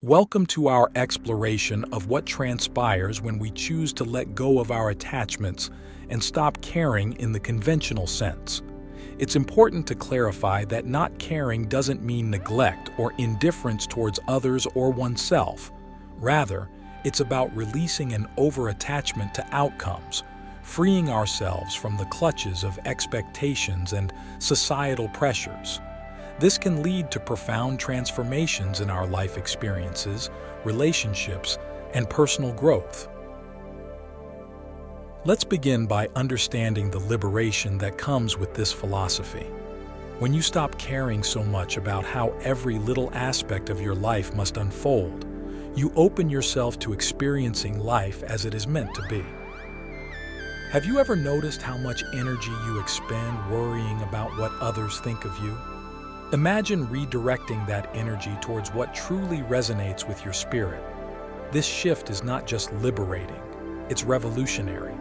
Welcome to our exploration of what transpires when we choose to let go of our attachments and stop caring in the conventional sense. It's important to clarify that not caring doesn't mean neglect or indifference towards others or oneself. Rather, it's about releasing an over-attachment to outcomes, freeing ourselves from the clutches of expectations and societal pressures. This can lead to profound transformations in our life experiences, relationships, and personal growth. Let's begin by understanding the liberation that comes with this philosophy. When you stop caring so much about how every little aspect of your life must unfold, you open yourself to experiencing life as it is meant to be. Have you ever noticed how much energy you expend worrying about what others think of you? Imagine redirecting that energy towards what truly resonates with your spirit. This shift is not just liberating, it's revolutionary.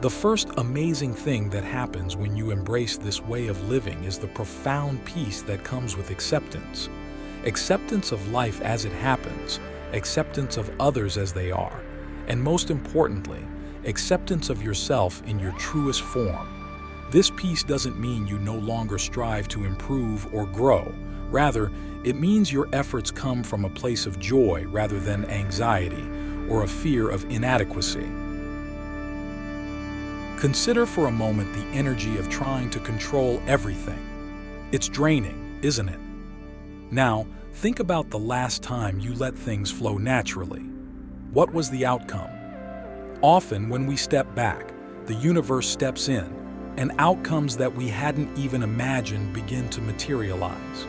The first amazing thing that happens when you embrace this way of living is the profound peace that comes with acceptance. Acceptance of life as it happens, acceptance of others as they are, and most importantly, acceptance of yourself in your truest form. This peace doesn't mean you no longer strive to improve or grow. Rather, it means your efforts come from a place of joy rather than anxiety or a fear of inadequacy. Consider for a moment the energy of trying to control everything. It's draining, isn't it? Now, think about the last time you let things flow naturally. What was the outcome? Often, when we step back, the universe steps in, and outcomes that we hadn't even imagined begin to materialize.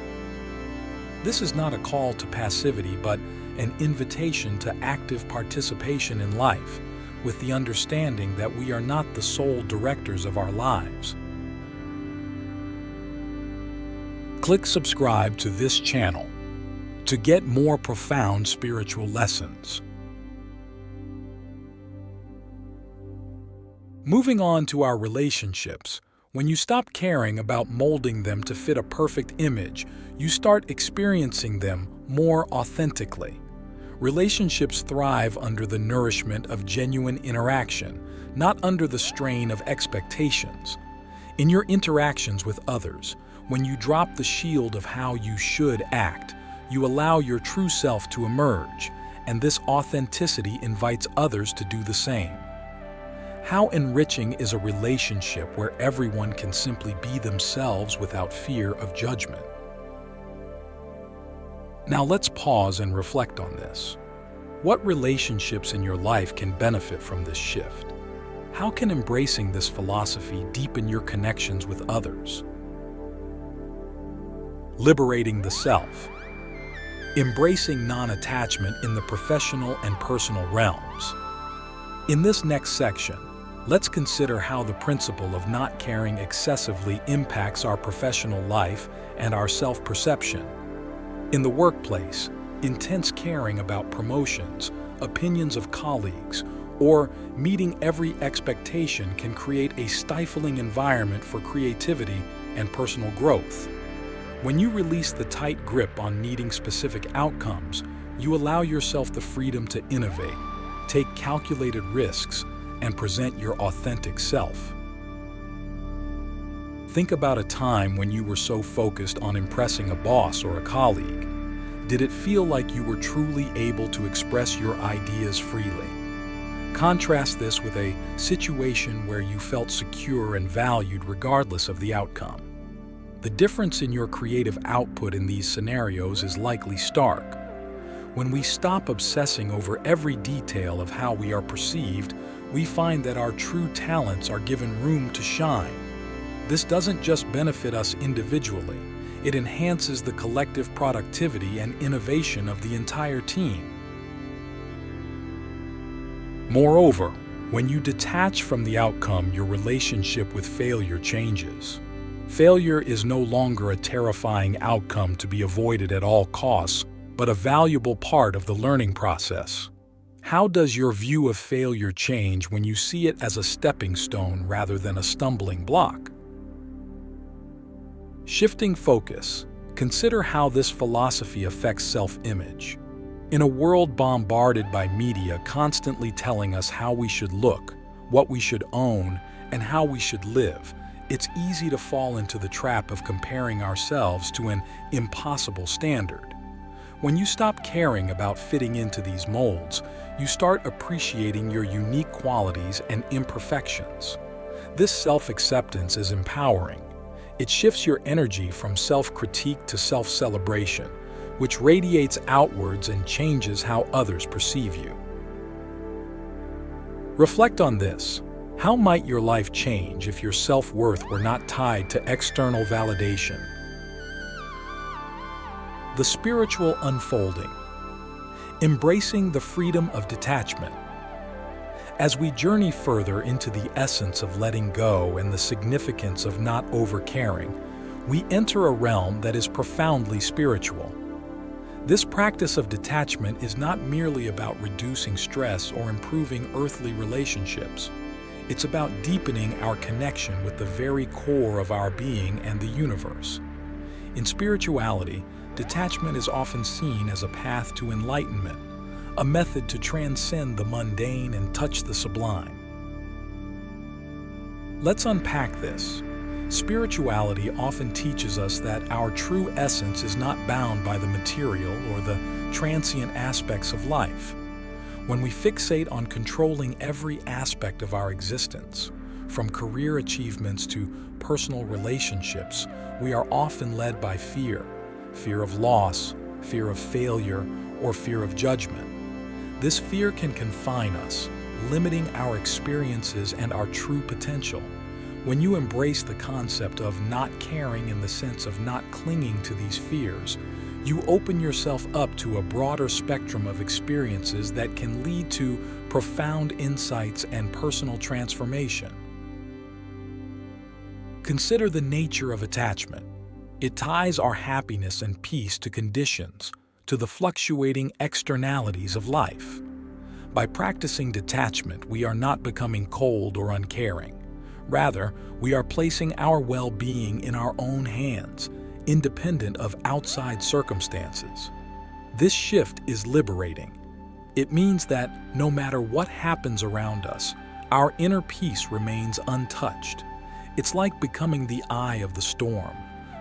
This is not a call to passivity, but an invitation to active participation in life, with the understanding that we are not the sole directors of our lives. Click subscribe to this channel to get more profound spiritual lessons. Moving on to our relationships, when you stop caring about molding them to fit a perfect image, you start experiencing them more authentically. Relationships thrive under the nourishment of genuine interaction, not under the strain of expectations. In your interactions with others, when you drop the shield of how you should act, you allow your true self to emerge, and this authenticity invites others to do the same. How enriching is a relationship where everyone can simply be themselves without fear of judgment? Now let's pause and reflect on this. What relationships in your life can benefit from this shift? How can embracing this philosophy deepen your connections with others? Liberating the self. Embracing non-attachment in the professional and personal realms. In this next section, let's consider how the principle of not caring excessively impacts our professional life and our self-perception. In the workplace, intense caring about promotions, opinions of colleagues, or meeting every expectation can create a stifling environment for creativity and personal growth. When you release the tight grip on needing specific outcomes, you allow yourself the freedom to innovate, take calculated risks, and present your authentic self. Think about a time when you were so focused on impressing a boss or a colleague. Did it feel like you were truly able to express your ideas freely? Contrast this with a situation where you felt secure and valued regardless of the outcome. The difference in your creative output in these scenarios is likely stark. When we stop obsessing over every detail of how we are perceived, we find that our true talents are given room to shine. This doesn't just benefit us individually, it enhances the collective productivity and innovation of the entire team. Moreover, when you detach from the outcome, your relationship with failure changes. Failure is no longer a terrifying outcome to be avoided at all costs, but a valuable part of the learning process. How does your view of failure change when you see it as a stepping stone rather than a stumbling block? Shifting focus. Consider how this philosophy affects self-image. In a world bombarded by media constantly telling us how we should look, what we should own, and how we should live, it's easy to fall into the trap of comparing ourselves to an impossible standard. When you stop caring about fitting into these molds, you start appreciating your unique qualities and imperfections. This self-acceptance is empowering. It shifts your energy from self-critique to self-celebration, which radiates outwards and changes how others perceive you. Reflect on this. How might your life change if your self-worth were not tied to external validation? The spiritual unfolding. Embracing the freedom of detachment. As we journey further into the essence of letting go and the significance of not over-caring, we enter a realm that is profoundly spiritual. This practice of detachment is not merely about reducing stress or improving earthly relationships. It's about deepening our connection with the very core of our being and the universe. In spirituality, detachment is often seen as a path to enlightenment, a method to transcend the mundane and touch the sublime. Let's unpack this. Spirituality often teaches us that our true essence is not bound by the material or the transient aspects of life. When we fixate on controlling every aspect of our existence, from career achievements to personal relationships, we are often led by fear of loss, fear of failure, or fear of judgment. This fear can confine us, limiting our experiences and our true potential. When you embrace the concept of not caring in the sense of not clinging to these fears, you open yourself up to a broader spectrum of experiences that can lead to profound insights and personal transformation. Consider the nature of attachment. It ties our happiness and peace to conditions, to the fluctuating externalities of life. By practicing detachment, we are not becoming cold or uncaring. Rather, we are placing our well-being in our own hands, independent of outside circumstances. This shift is liberating. It means that no matter what happens around us, our inner peace remains untouched. It's like becoming the eye of the storm,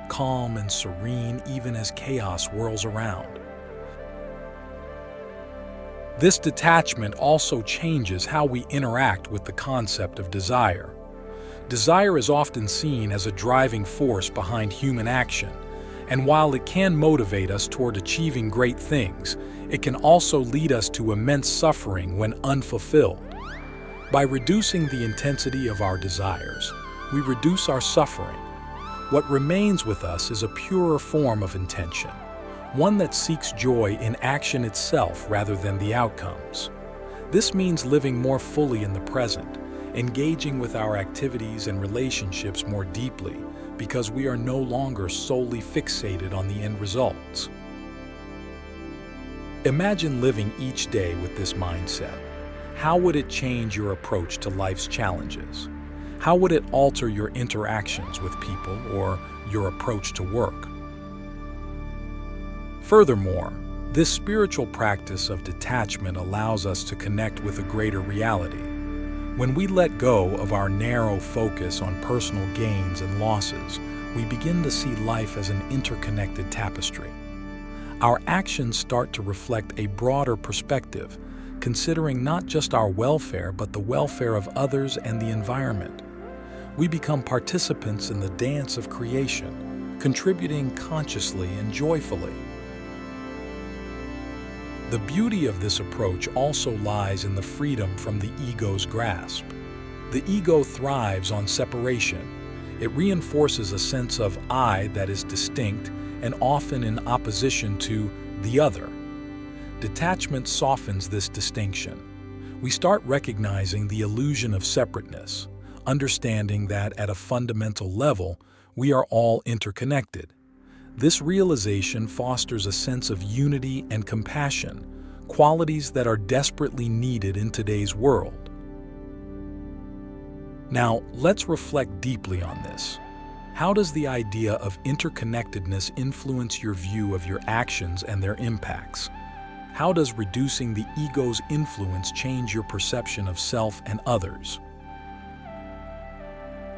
calm and serene even as chaos whirls around. This detachment also changes how we interact with the concept of desire. Desire is often seen as a driving force behind human action, and while it can motivate us toward achieving great things, it can also lead us to immense suffering when unfulfilled. By reducing the intensity of our desires, we reduce our suffering. What remains with us is a purer form of intention, one that seeks joy in action itself rather than the outcomes. This means living more fully in the present, engaging with our activities and relationships more deeply, because we are no longer solely fixated on the end results. Imagine living each day with this mindset. How would it change your approach to life's challenges? How would it alter your interactions with people or your approach to work? Furthermore, this spiritual practice of detachment allows us to connect with a greater reality. When we let go of our narrow focus on personal gains and losses, we begin to see life as an interconnected tapestry. Our actions start to reflect a broader perspective, considering not just our welfare but the welfare of others and the environment. We become participants in the dance of creation, contributing consciously and joyfully. The beauty of this approach also lies in the freedom from the ego's grasp. The ego thrives on separation. It reinforces a sense of I that is distinct and often in opposition to the other. Detachment softens this distinction. We start recognizing the illusion of separateness, understanding that at a fundamental level, we are all interconnected. This realization fosters a sense of unity and compassion, qualities that are desperately needed in today's world. Now, let's reflect deeply on this. How does the idea of interconnectedness influence your view of your actions and their impacts? How does reducing the ego's influence change your perception of self and others?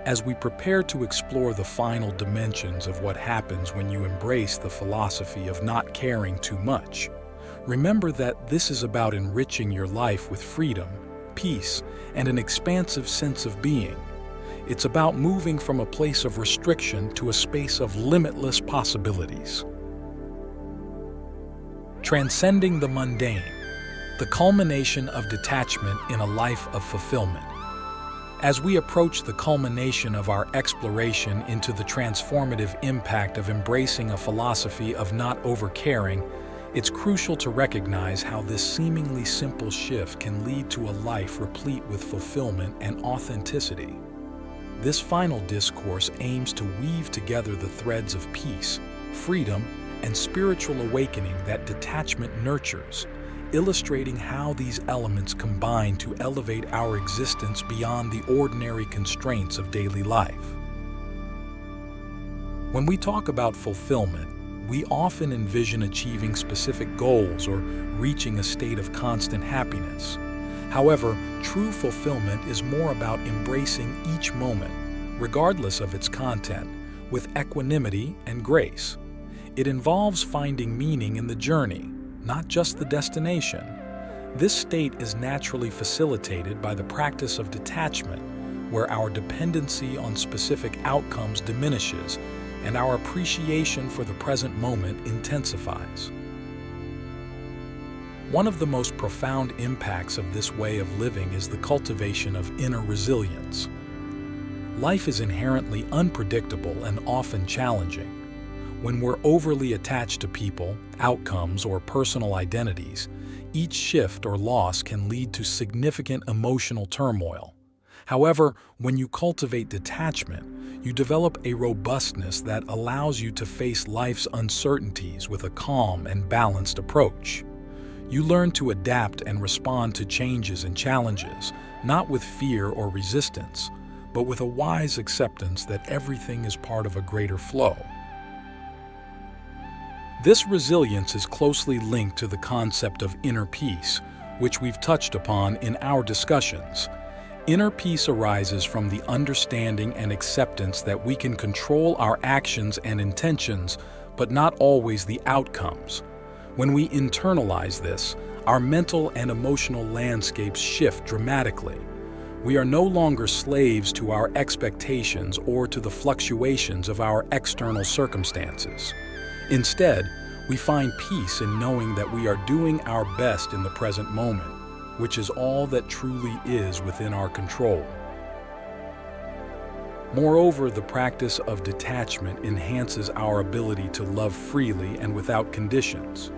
As we prepare to explore the final dimensions of what happens when you embrace the philosophy of not caring too much, remember that this is about enriching your life with freedom, peace, and an expansive sense of being. It's about moving from a place of restriction to a space of limitless possibilities. Transcending the mundane, the culmination of detachment in a life of fulfillment. As we approach the culmination of our exploration into the transformative impact of embracing a philosophy of not overcaring, it's crucial to recognize how this seemingly simple shift can lead to a life replete with fulfillment and authenticity. This final discourse aims to weave together the threads of peace, freedom, and spiritual awakening that detachment nurtures, illustrating how these elements combine to elevate our existence beyond the ordinary constraints of daily life. When we talk about fulfillment, we often envision achieving specific goals or reaching a state of constant happiness. However, true fulfillment is more about embracing each moment, regardless of its content, with equanimity and grace. It involves finding meaning in the journey, not just the destination. This state is naturally facilitated by the practice of detachment, where our dependency on specific outcomes diminishes and our appreciation for the present moment intensifies. One of the most profound impacts of this way of living is the cultivation of inner resilience. Life is inherently unpredictable and often challenging. When we're overly attached to people, outcomes, or personal identities, each shift or loss can lead to significant emotional turmoil. However, when you cultivate detachment, you develop a robustness that allows you to face life's uncertainties with a calm and balanced approach. You learn to adapt and respond to changes and challenges, not with fear or resistance, but with a wise acceptance that everything is part of a greater flow. This resilience is closely linked to the concept of inner peace, which we've touched upon in our discussions. Inner peace arises from the understanding and acceptance that we can control our actions and intentions, but not always the outcomes. When we internalize this, our mental and emotional landscapes shift dramatically. We are no longer slaves to our expectations or to the fluctuations of our external circumstances. Instead, we find peace in knowing that we are doing our best in the present moment, which is all that truly is within our control. Moreover, the practice of detachment enhances our ability to love freely and without conditions.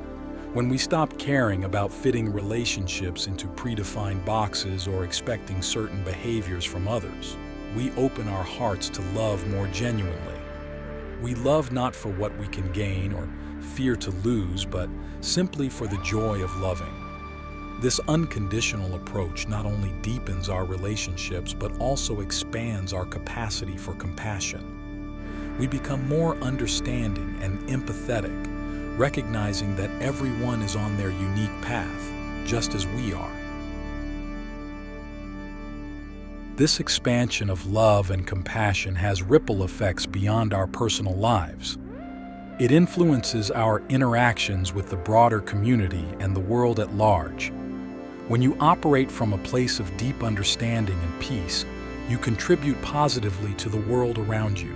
When we stop caring about fitting relationships into predefined boxes or expecting certain behaviors from others, we open our hearts to love more genuinely. We love not for what we can gain or fear to lose, but simply for the joy of loving. This unconditional approach not only deepens our relationships, but also expands our capacity for compassion. We become more understanding and empathetic, recognizing that everyone is on their unique path, just as we are. This expansion of love and compassion has ripple effects beyond our personal lives. It influences our interactions with the broader community and the world at large. When you operate from a place of deep understanding and peace, you contribute positively to the world around you.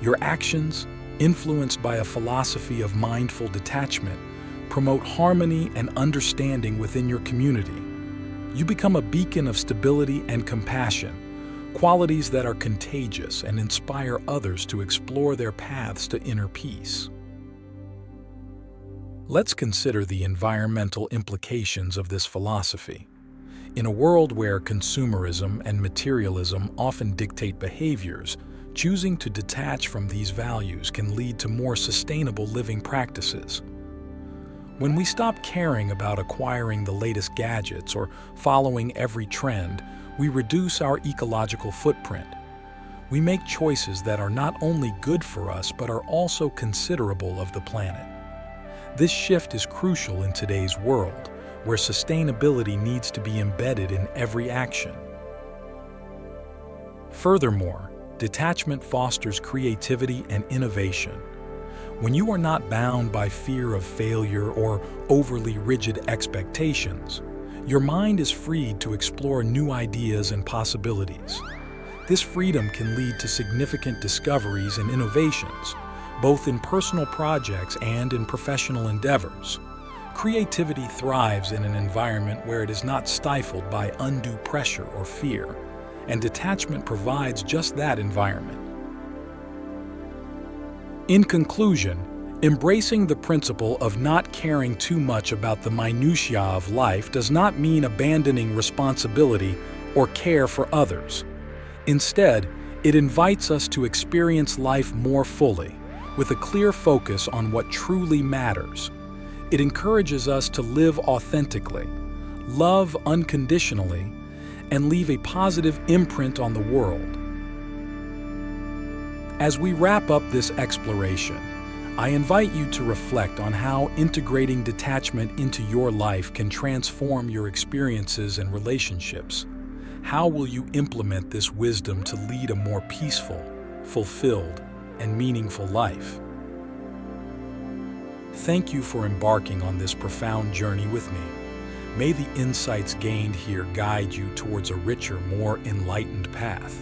Your actions, influenced by a philosophy of mindful detachment, promote harmony and understanding within your community. You become a beacon of stability and compassion, qualities that are contagious and inspire others to explore their paths to inner peace. Let's consider the environmental implications of this philosophy. In a world where consumerism and materialism often dictate behaviors, choosing to detach from these values can lead to more sustainable living practices. When we stop caring about acquiring the latest gadgets or following every trend, we reduce our ecological footprint. we make choices that are not only good for us but are also considerable of the planet. This shift is crucial in today's world, where sustainability needs to be embedded in every action. Furthermore, detachment fosters creativity and innovation. When you are not bound by fear of failure or overly rigid expectations, your mind is freed to explore new ideas and possibilities. This freedom can lead to significant discoveries and innovations, both in personal projects and in professional endeavors. Creativity thrives in an environment where it is not stifled by undue pressure or fear, and detachment provides just that environment. In conclusion, embracing the principle of not caring too much about the minutiae of life does not mean abandoning responsibility or care for others. Instead, it invites us to experience life more fully, with a clear focus on what truly matters. It encourages us to live authentically, love unconditionally, and leave a positive imprint on the world. As we wrap up this exploration, I invite you to reflect on how integrating detachment into your life can transform your experiences and relationships. How will you implement this wisdom to lead a more peaceful, fulfilled, and meaningful life? Thank you for embarking on this profound journey with me. May the insights gained here guide you towards a richer, more enlightened path.